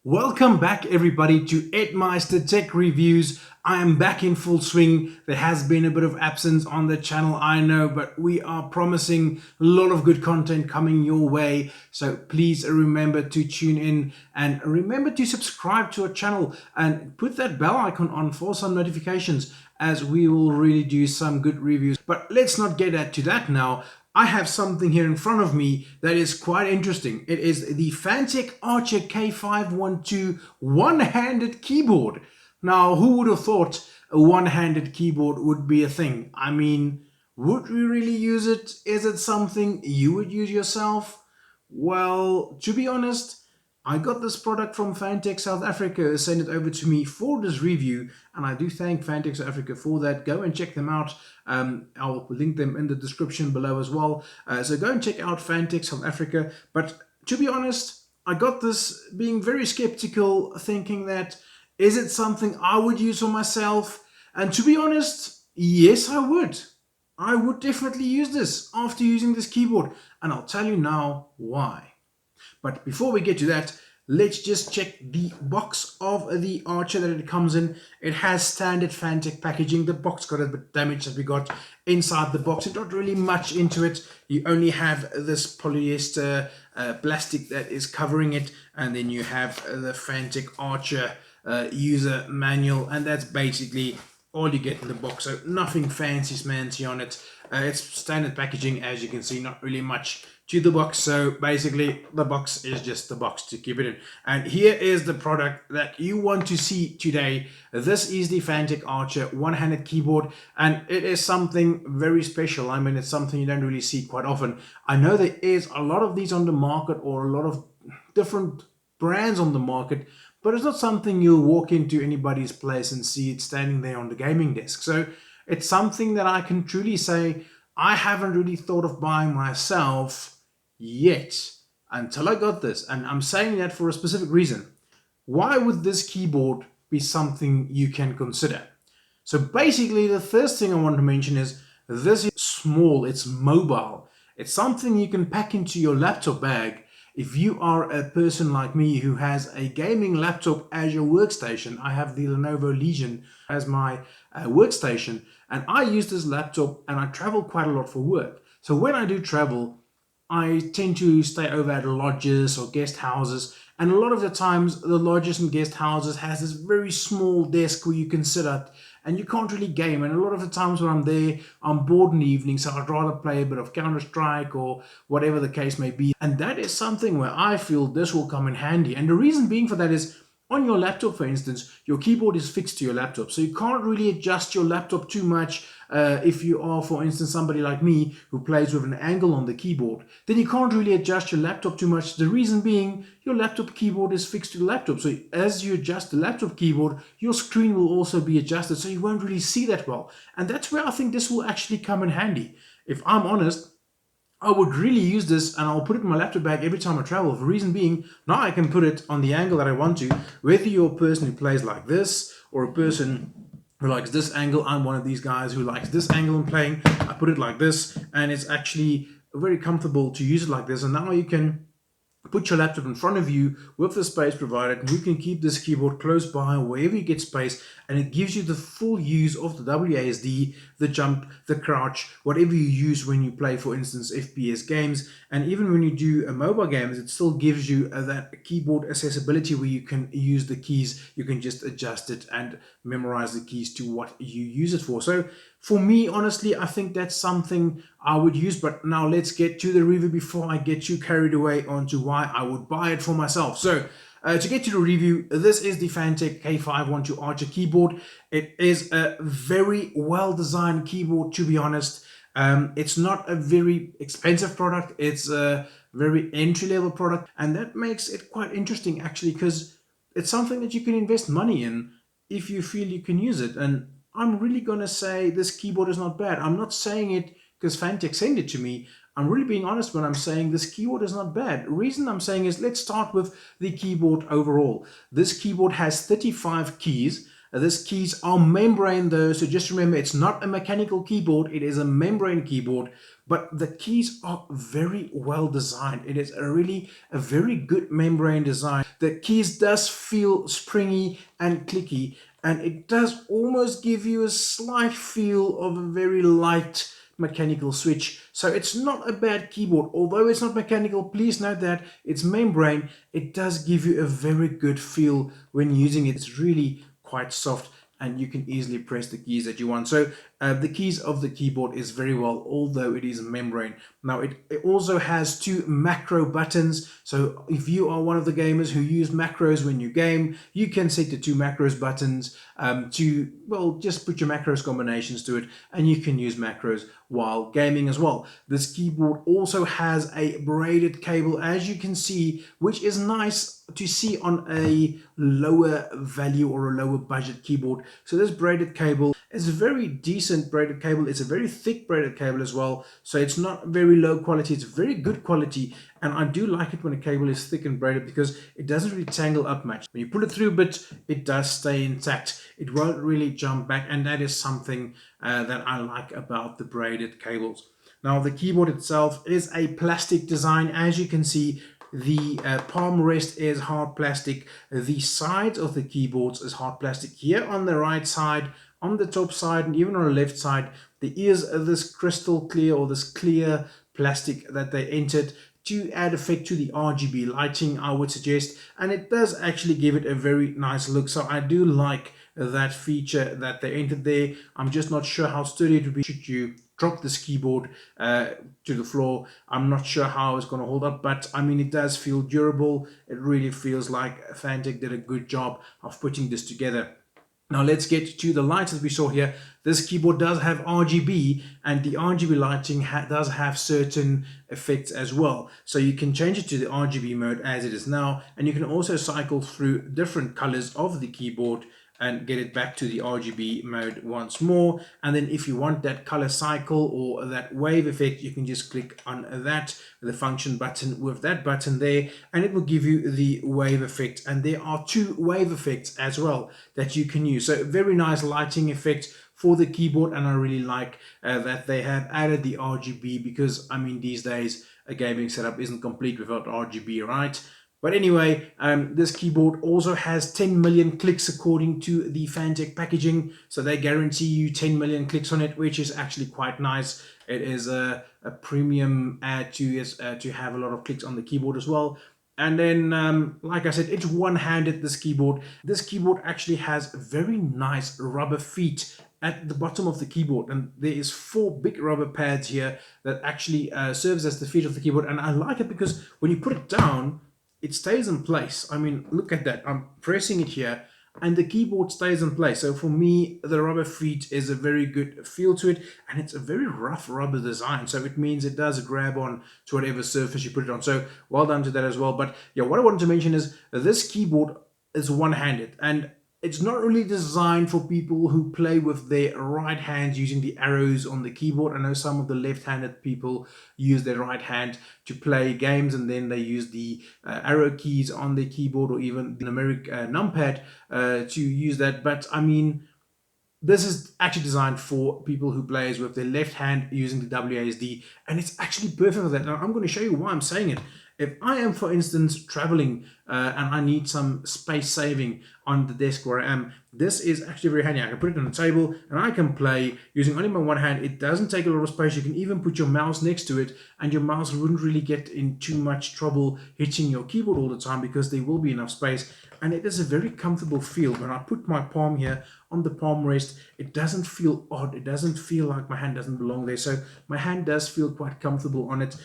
Welcome back everybody to Edmeister Tech Reviews. I am back in full swing. There has been a bit of absence on the channel, I know, but we are promising a lot of good content coming your way. So please remember to tune in and remember to subscribe to our channel and put that bell icon on for some notifications, as we will really do some good reviews. But let's not get to that now. I have something here in front of me that is quite interesting. It is the Fantech Archer K512 one-handed keyboard. Now, who would have thought a one-handed keyboard would be a thing? I mean, would we really use it? Is it something you would use yourself? Well, to be honest, I got this product from Fantech South Africa, sent it over to me for this review, and I do thank Fantech South Africa for that. Go and check them out. I'll link them in the description below as well. So go and check out Fantech South Africa. But to be honest, I got this being very skeptical, thinking that, is it something I would use for myself? And to be honest, yes, I would. I would definitely use this after using this keyboard, and I'll tell you now why. But before we get to that, let's just check the box of the Archer that it comes in. It has standard Fantech packaging. The box got a bit damaged that we got inside the box. It's not really much into it. You only have this polyester plastic that is covering it, and then you have the Fantech Archer user manual, and that's basically all you get in the box. So nothing fancy on it. It's standard packaging, as you can see, not really much to the box. So basically the box is just the box to keep it in. And here is the product that you want to see today. This is the Fantech Archer one-handed keyboard, and it is something very special. I mean, it's something you don't really see quite often. I know there is a lot of these on the market, or a lot of different brands on the market, but it's not something you'll walk into anybody's place and see it standing there on the gaming desk. So it's something that I can truly say I haven't really thought of buying myself yet until I got this. And I'm saying that for a specific reason. Why would this keyboard be something you can consider? So basically, the first thing I want to mention is this is small, it's mobile. It's something you can pack into your laptop bag. If you are a person like me who has a gaming laptop as your workstation, I have the Lenovo Legion as my workstation, and I use this laptop and I travel quite a lot for work. So when I do travel, I tend to stay over at lodges or guest houses, and a lot of the times the lodges and guest houses has this very small desk where you can sit at and you can't really game. And a lot of the times when I'm there, I'm bored in the evening, so I'd rather play a bit of Counter-Strike or whatever the case may be. And that is something where I feel this will come in handy. And the reason being for that is, on your laptop, for instance, your keyboard is fixed to your laptop, so you can't really adjust your laptop too much. If you are, for instance, somebody like me who plays with an angle on the keyboard, then you can't really adjust your laptop too much. The reason being, your laptop keyboard is fixed to the laptop, so as you adjust the laptop keyboard, your screen will also be adjusted, so you won't really see that well. And that's where I think this will actually come in handy. If I'm honest, I would really use this, and I'll put it in my laptop bag every time I travel. The reason being, now I can put it on the angle that I want to. Whether you're a person who plays like this or a person who likes this angle, I'm one of these guys who likes this angle in playing. I put it like this, and it's actually very comfortable to use it like this. And now you can put your laptop in front of you with the space provided, and you can keep this keyboard close by wherever you get space, and it gives you the full use of the WASD, the jump, the crouch, whatever you use when you play, for instance, FPS games. And even when you do mobile games, it still gives you that keyboard accessibility where you can use the keys, you can just adjust it and memorize the keys to what you use it for. So for me, honestly, I think that's something I would use. But now let's get to the review before I get too carried away onto why I would buy it for myself. So to get to the review, this is the Fantech K512 Archer keyboard. It is a very well-designed keyboard, to be honest. It's not a very expensive product. It's a very entry-level product, and that makes it quite interesting, actually, because it's something that you can invest money in if you feel you can use it. And I'm really going to say this keyboard is not bad. I'm not saying it because Fantech sent it to me. I'm really being honest when I'm saying this keyboard is not bad. The reason I'm saying is, let's start with the keyboard overall. This keyboard has 35 keys. These keys are membrane though, so just remember it's not a mechanical keyboard, it is a membrane keyboard, but the keys are very well designed. It is a very good membrane design. The keys does feel springy and clicky, and it does almost give you a slight feel of a very light mechanical switch. So it's not a bad keyboard. Although it's not mechanical, please note that it's membrane. It does give you a very good feel when using it. It's really quite soft, and you can easily press the keys that you want. So the keys of the keyboard is very well, although it is membrane. Now it also has 2 macro buttons. So if you are one of the gamers who use macros when you game, you can set the 2 macros buttons to, well, just put your macros combinations to it, and you can use macros while gaming as well. This keyboard also has a braided cable, as you can see, which is nice to see on a lower value or a lower budget keyboard. So this braided cable is a very decent braided cable. It's a very thick braided cable as well, so it's not very low quality, it's very good quality. And I do like it when a cable is thick and braided because it doesn't really tangle up much. When you pull it through a bit, it does stay intact. It won't really jump back, and that is something that I like about the braided cables. Now the keyboard itself is a plastic design. As you can see, the palm rest is hard plastic. The sides of the keyboards is hard plastic. Here on the right side, on the top side, and even on the left side, there is this crystal clear or this clear plastic that they entered to add effect to the RGB lighting, I would suggest, and it does actually give it a very nice look. So I do like that feature that they entered there. I'm just not sure how sturdy it would be should you drop this keyboard to the floor. I'm not sure how it's going to hold up, but I mean, it does feel durable. It really feels like Fantech did a good job of putting this together. Now let's get to the lights that we saw here. This keyboard does have RGB, and the RGB lighting does have certain effects as well. So you can change it to the RGB mode as it is now, and you can also cycle through different colors of the keyboard and get it back to the RGB mode once more. And then if you want that color cycle or that wave effect, you can just click on that, the function button with that button there, and it will give you the wave effect. And there are 2 wave effects as well that you can use. So very nice lighting effect for the keyboard, and I really like that they have added the RGB, because I mean, these days a gaming setup isn't complete without RGB, right? But anyway, this keyboard also has 10 million clicks according to the Fantech packaging. So they guarantee you 10 million clicks on it, which is actually quite nice. It is a premium add to have a lot of clicks on the keyboard as well. And then, like I said, it's one-handed, this keyboard. This keyboard actually has very nice rubber feet at the bottom of the keyboard, and there is 4 big rubber pads here that actually serves as the feet of the keyboard. And I like it because when you put it down, it stays in place. I mean, look at that. I'm pressing it here and the keyboard stays in place. So for me, the rubber feet is a very good feel to it, and it's a very rough rubber design. So it means it does grab on to whatever surface you put it on. So well done to that as well. But yeah, what I wanted to mention is this keyboard is one-handed, and it's not really designed for people who play with their right hand using the arrows on the keyboard. I know some of the left-handed people use their right hand to play games, and then they use the arrow keys on their keyboard, or even the numeric numpad to use that. But I mean, this is actually designed for people who plays with their left hand using the WASD, and it's actually perfect for that. Now I'm going to show you why I'm saying it. If I am, for instance, traveling and I need some space saving on the desk where I am, this is actually very handy. I can put it on the table and I can play using only my one hand. It doesn't take a lot of space. You can even put your mouse next to it, and your mouse wouldn't really get in too much trouble hitting your keyboard all the time, because there will be enough space. And it is a very comfortable feel. When I put my palm here on the palm rest, it doesn't feel odd. It doesn't feel like my hand doesn't belong there. So my hand does feel quite comfortable on it.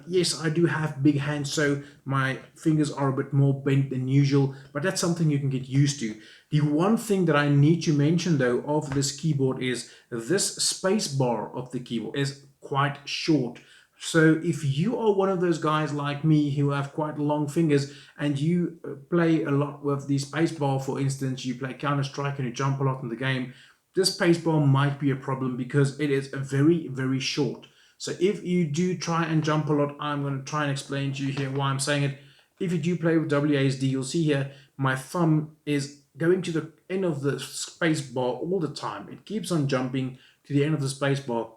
Yes, I do have big hands, so my fingers are a bit more bent than usual, but that's something you can get used to. The one thing that I need to mention though of this keyboard is this space bar of the keyboard is quite short. So if you are one of those guys like me who have quite long fingers and you play a lot with the spacebar, for instance, you play Counter-Strike and you jump a lot in the game, this spacebar might be a problem because it is very, very short. So if you do try and jump a lot, I'm going to try and explain to you here why I'm saying it. If you do play with WASD, you'll see here my thumb is going to the end of the space bar all the time. It keeps on jumping to the end of the space bar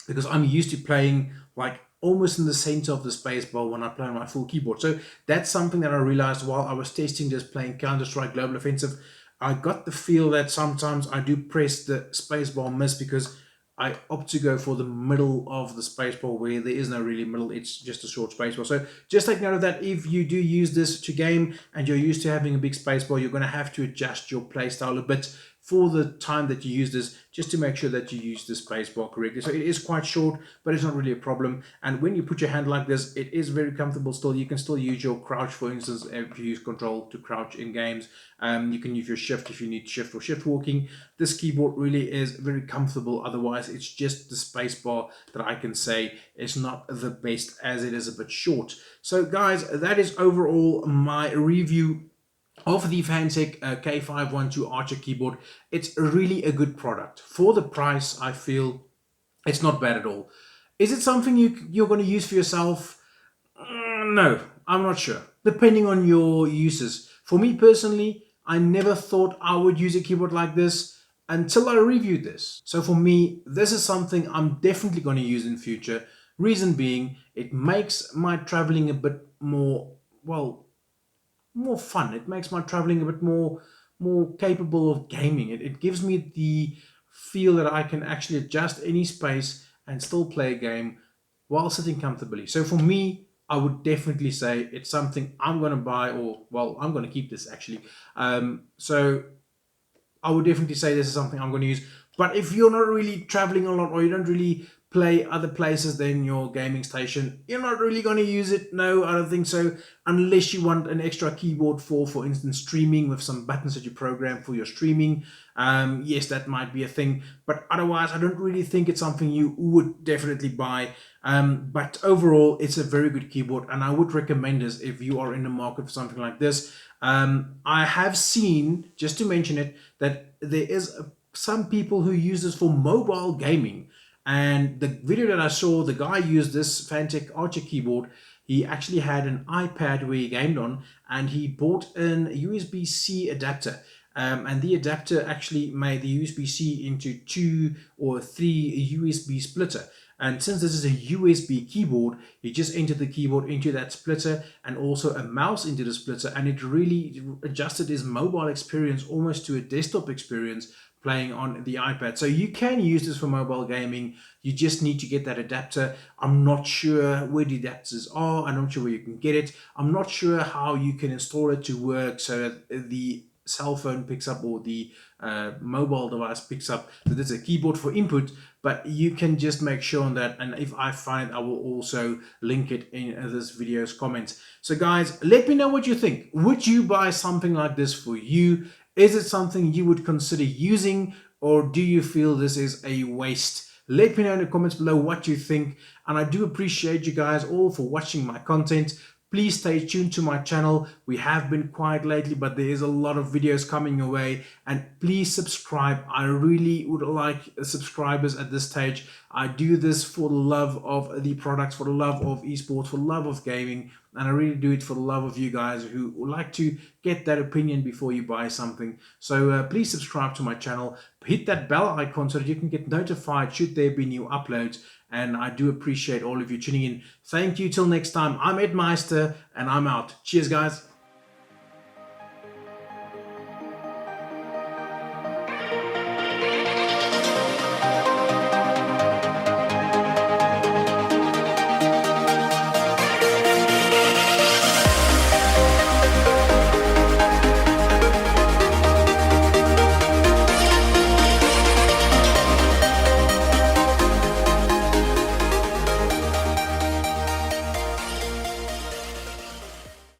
because I'm used to playing like almost in the center of the space bar when I play on my full keyboard. So that's something that I realized while I was testing this playing Counter-Strike Global Offensive. I got the feel that sometimes I do press the spacebar miss because I opt to go for the middle of the spacebar where there is no really middle, it's just a short spacebar. So just take note of that. If you do use this to game and you're used to having a big spacebar, you're going to have to adjust your playstyle a bit for the time that you use this, just to make sure that you use the spacebar correctly. So it is quite short, but it's not really a problem. And when you put your hand like this, it is very comfortable still. You can still use your crouch, for instance, if you use control to crouch in games. You can use your shift if you need shift or shift walking. This keyboard really is very comfortable. Otherwise, it's just the spacebar that I can say is not the best, as it is a bit short. So guys, that is overall my review of the Fantech K512 Archer keyboard. It's really a good product. For the price, I feel it's not bad at all. Is it something you're going to use for yourself? No, I'm not sure. Depending on your uses. For me personally, I never thought I would use a keyboard like this until I reviewed this. So for me, this is something I'm definitely going to use in future. Reason being, it makes my traveling a bit more, well, more fun. It makes my traveling a bit more capable of gaming. It gives me the feel that I can actually adjust any space and still play a game while sitting comfortably. So for me, I would definitely say it's something I'm going to buy, or well, I'm going to keep this actually. So I would definitely say this is something I'm going to use. But if you're not really traveling a lot, or you don't really play other places than your gaming station, you're not really going to use it. No, I don't think so. Unless you want an extra keyboard for instance, streaming with some buttons that you program for your streaming. Yes, that might be a thing. But otherwise, I don't really think it's something you would definitely buy. But overall, it's a very good keyboard, and I would recommend this if you are in the market for something like this. I have seen, just to mention it, that there is some people who use this for mobile gaming. And the video that I saw, the guy used this Fantech Archer keyboard. He actually had an iPad where he gamed on, and he bought an USB-C adapter. And the adapter actually made the USB-C into 2 or 3 USB splitter. And since this is a USB keyboard, he just entered the keyboard into that splitter and also a mouse into the splitter, and it really adjusted his mobile experience almost to a desktop experience playing on the iPad. So you can use this for mobile gaming. You just need to get that adapter. I'm not sure where the adapters are. I'm not sure where you can get it. I'm not sure how you can install it to work so that the cell phone picks up, or the mobile device picks up that it's a keyboard for input. But you can just make sure on that, and if I find it, I will also link it in this video's comments. So guys, let me know what you think. Would you buy something like this for you? Is it something you would consider using, or do you feel this is a waste? Let me know in the comments below what you think, and I do appreciate you guys all for watching my content. Please stay tuned to my channel. We have been quiet lately, but there is a lot of videos coming your way, and please subscribe. I really would like subscribers at this stage. I do this for the love of the products, for the love of esports, for the love of gaming, and I really do it for the love of you guys who would like to get that opinion before you buy something. So please subscribe to my channel, hit that bell icon so that you can get notified should there be new uploads. And I do appreciate all of you tuning in. Thank you. Till next time, I'm Ed Meister, and I'm out. Cheers, guys.